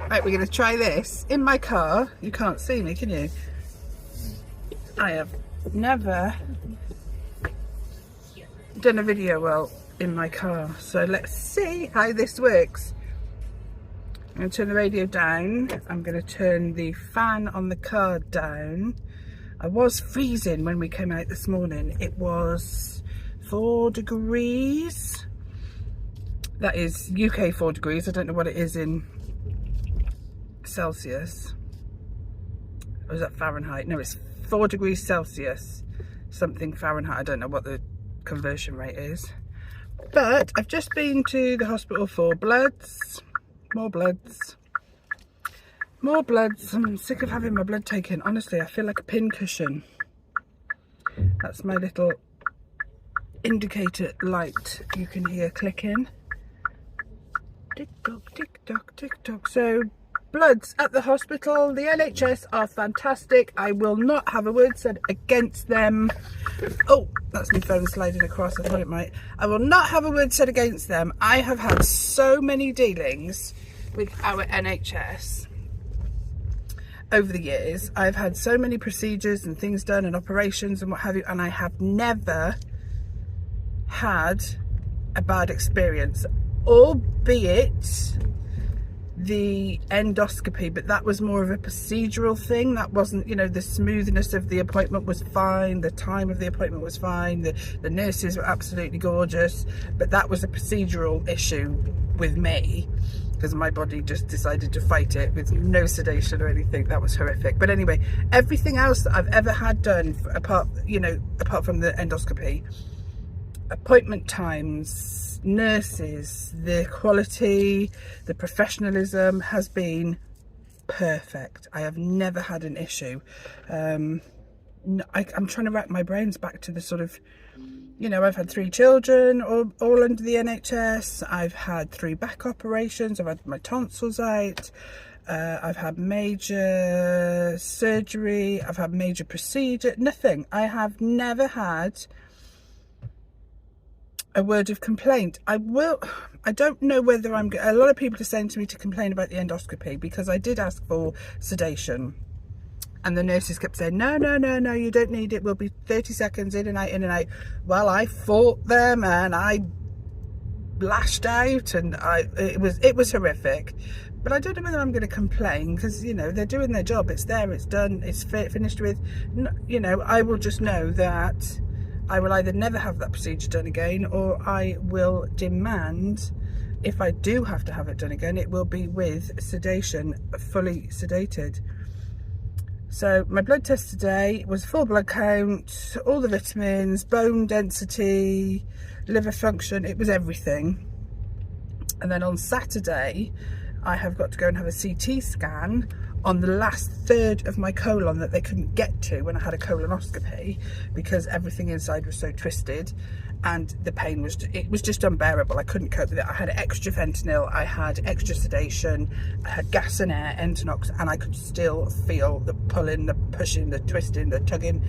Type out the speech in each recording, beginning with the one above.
Right, we're going to try this in my car. You can't see me, can you? I have never done a video well in my car, so let's see how this works. I'm going to turn the radio down. I'm going to turn the fan on the car down. I was freezing when we came out this morning. It was 4 degrees. That is UK 4 degrees. I don't know what it is in Celsius. Or is that Fahrenheit? No, it's 4 degrees Celsius. Something Fahrenheit. I don't know what the conversion rate is. But I've just been to the hospital for bloods. More bloods. More bloods. I'm sick of having my blood taken. Honestly, I feel like a pincushion. That's my little indicator light you can hear clicking. Tick tock, tick tock, tick tock. So, bloods at the hospital. The NHS are fantastic. I will not have a word said against them. Oh, that's my phone sliding across. I thought it might. I will not have a word said against them. I have had so many dealings with our NHS over the years. I've had so many procedures and things done and operations and what have you, and I have never had a bad experience, albeit the endoscopy, but that was more of a procedural thing. That wasn't, you know, the smoothness of the appointment was fine, the time of the appointment was fine, the nurses were absolutely gorgeous, but that was a procedural issue with me because my body just decided to fight it with no sedation or anything. That was horrific. But anyway, everything else that I've ever had done, apart from the endoscopy, appointment times, nurses, the quality, the professionalism has been perfect. I have never had an issue. I'm trying to rack my brains back to the sort of, you know, I've had 3 children all under the NHS. I've had 3 back operations. I've had my tonsils out. I've had major surgery. I've had major procedure. Nothing. I have never had a word of complaint. I don't know whether a lot of people are saying to me to complain about the endoscopy because I did ask for sedation and the nurses kept saying no, you don't need it, we'll be 30 seconds in and out. Well, I fought them and I lashed out and it was horrific, but I don't know whether I'm going to complain because, you know, they're doing their job. It's there, it's done, it's finished with. You know, I will just know that I will either never have that procedure done again, or I will demand, if I do have to have it done again, it will be with sedation, fully sedated. So my blood test today was full blood count, all the vitamins, bone density, liver function, it was everything. And then on Saturday, I have got to go and have a CT scan on the last third of my colon that they couldn't get to when I had a colonoscopy because everything inside was so twisted and the pain was just unbearable. I couldn't cope with it. I had extra fentanyl, I had extra sedation, I had gas and air, Entonox, and I could still feel the pulling, the pushing, the twisting, the tugging.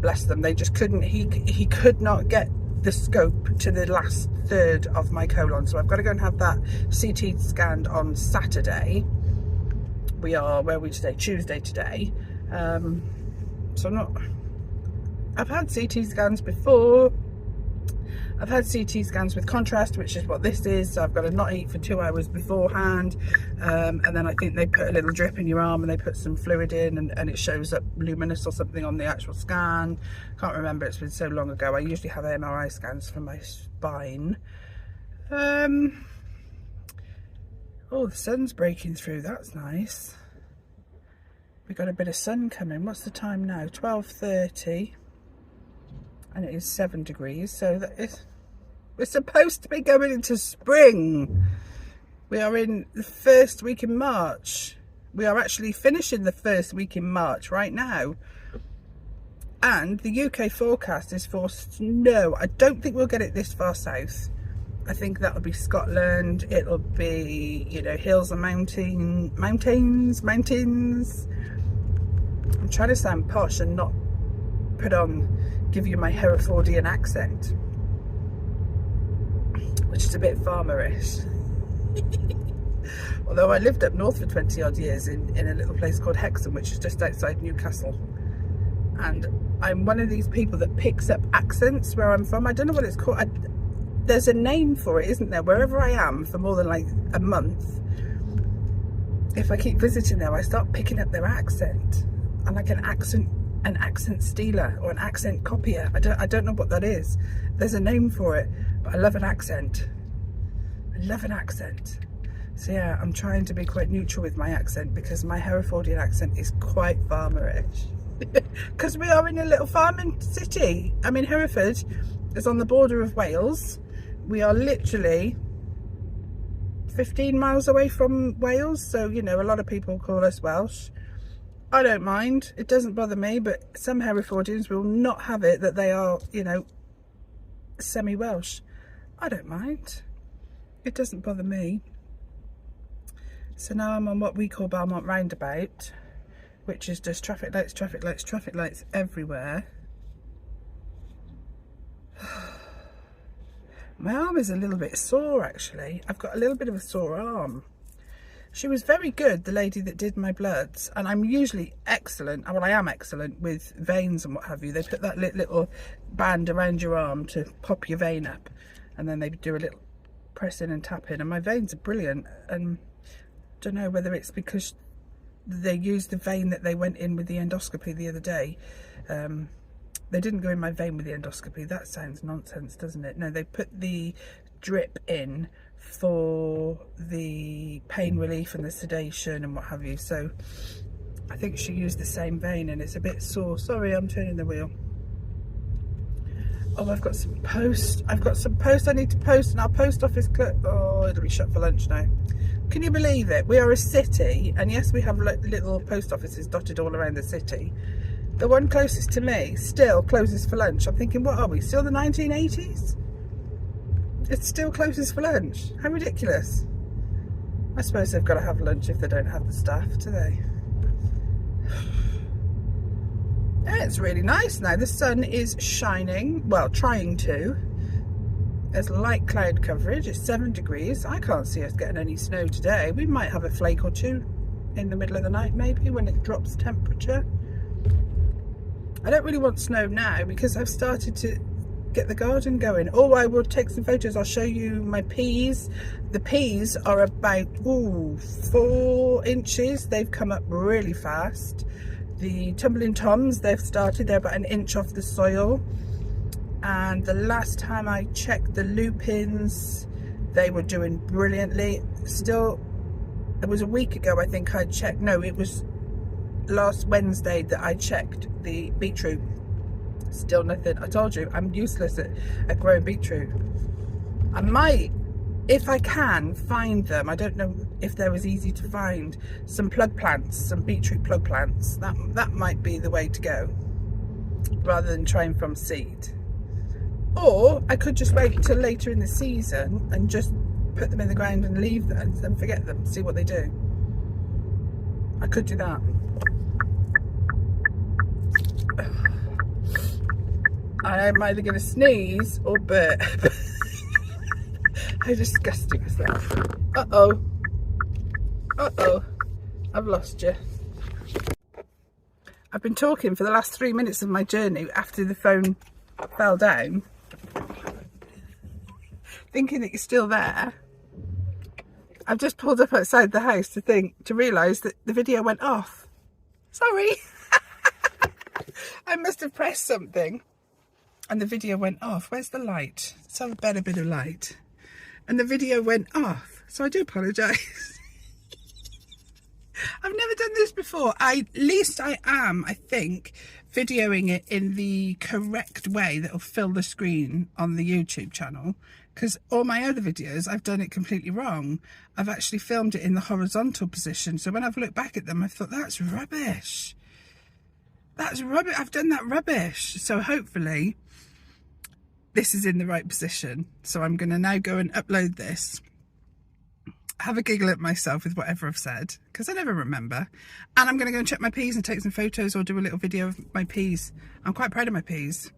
Bless them, they just couldn't, he could not get the scope to the last third of my colon. So I've got to go and have that CT scanned on Saturday. We are, where are we today? Tuesday today. So I've had CT scans before. I've had CT scans with contrast, which is what this is. So I've got to not eat for 2 hours beforehand. And then I think they put a little drip in your arm and they put some fluid in and it shows up luminous or something on the actual scan. Can't remember, it's been so long ago. I usually have MRI scans for my spine. Oh, the sun's breaking through, that's nice. We've got a bit of sun coming. What's the time now? 12:30. And it is 7 degrees, so we're supposed to be going into spring. We are in the first week in March. We are actually finishing the first week in March right now. And the UK forecast is for snow. I don't think we'll get it this far south. I think that'll be Scotland. It'll be, you know, hills and mountains. I'm trying to sound posh and not give you my Herefordian accent, which is a bit farmerish. Although I lived up north for 20 odd years in a little place called Hexham, which is just outside Newcastle. And I'm one of these people that picks up accents where I'm from. I don't know what it's called. There's a name for it, isn't there? Wherever I am for more than like a month, if I keep visiting them, I start picking up their accent. I'm like an accent stealer or an accent copier. I don't know what that is. There's a name for it, but I love an accent. I love an accent. So yeah, I'm trying to be quite neutral with my accent because my Herefordian accent is quite farmerish. Because we are in a little farming city. I mean, Hereford is on the border of Wales. We are literally 15 miles away from Wales. So, you know, a lot of people call us Welsh. I don't mind. It doesn't bother me. But some Herefordians will not have it that they are, you know, semi-Welsh. I don't mind. It doesn't bother me. So now I'm on what we call Belmont Roundabout, which is just traffic lights, traffic lights, traffic lights everywhere. My arm is a little bit sore actually. I've got a little bit of a sore arm. She was very good, the lady that did my bloods, and I'm usually excellent, well I am excellent with veins and what have you. They put that little band around your arm to pop your vein up, and then they do a little press in and tap in, and my veins are brilliant. And I don't know whether it's because they used the vein that they went in with the endoscopy the other day. They didn't go in my vein with the endoscopy. That sounds nonsense, doesn't it? No, they put the drip in for the pain relief and the sedation and what have you. So I think she used the same vein and it's a bit sore. Sorry, I'm turning the wheel. Oh, I've got some post. I've got some post I need to post, and our post office oh, it'll be shut for lunch now. Can you believe it? We are a city, and yes, we have little post offices dotted all around the city. The one closest to me still closes for lunch. I'm thinking, what are we, still the 1980s? It still closes for lunch. How ridiculous. I suppose they've got to have lunch if they don't have the staff, do they? Yeah, it's really nice now. The sun is shining, well, trying to. There's light cloud coverage. It's 7 degrees. I can't see us getting any snow today. We might have a flake or two in the middle of the night, maybe, when it drops temperature. I don't really want snow now because I've started to get the garden going. Oh, I will take some photos. I'll show you my peas. The peas are about 4 inches. They've come up really fast. The tumbling toms, they've started. They're about 1 inch off the soil. And the last time I checked the lupins, they were doing brilliantly. Still, it was a week ago I think I checked. No, it was last Wednesday that I checked the beetroot. Still nothing. I told you I'm useless at growing beetroot. I might, if I can find them, I don't know if they're as easy to find, some plug plants, some beetroot plug plants. That might be the way to go, rather than trying from seed. Or I could just wait till later in the season and just put them in the ground and leave them and forget them, see what they do. I could do that. I'm either going to sneeze or burp. How disgusting is that? Uh-oh. Uh-oh. I've lost you. I've been talking for the last 3 minutes of my journey after the phone fell down, thinking that you're still there. I've just pulled up outside the house to realise that the video went off. Sorry. I must have pressed something and the video went off. Where's the light? Let's have a better bit of light. And the video went off. So I do apologise. I've never done this before. At least I am, I think, videoing it in the correct way that will fill the screen on the YouTube channel. Because all my other videos, I've done it completely wrong. I've actually filmed it in the horizontal position. So when I've looked back at them, I thought, that's rubbish. That's rubbish. I've done that rubbish. So hopefully this is in the right position. So I'm going to now go and upload this. Have a giggle at myself with whatever I've said, because I never remember. And I'm going to go and check my peas and take some photos or do a little video of my peas. I'm quite proud of my peas.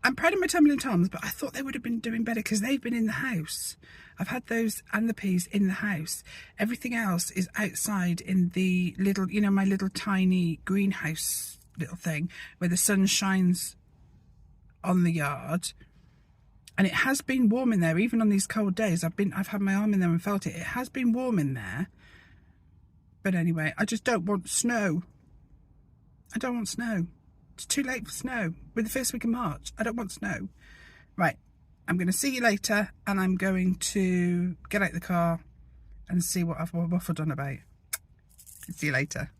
I'm proud of my tumbling toms, but I thought they would have been doing better because they've been in the house. I've had those and the peas in the house. Everything else is outside in the little, you know, my little tiny greenhouse little thing where the sun shines on the yard. And it has been warm in there, even on these cold days. I've had my arm in there and felt it. It has been warm in there. But anyway, I just don't want snow. I don't want snow. It's too late for snow. We're the first week of March. I don't want snow. Right, I'm going to see you later, and I'm going to get out the car and see what I've waffled on about. See you later.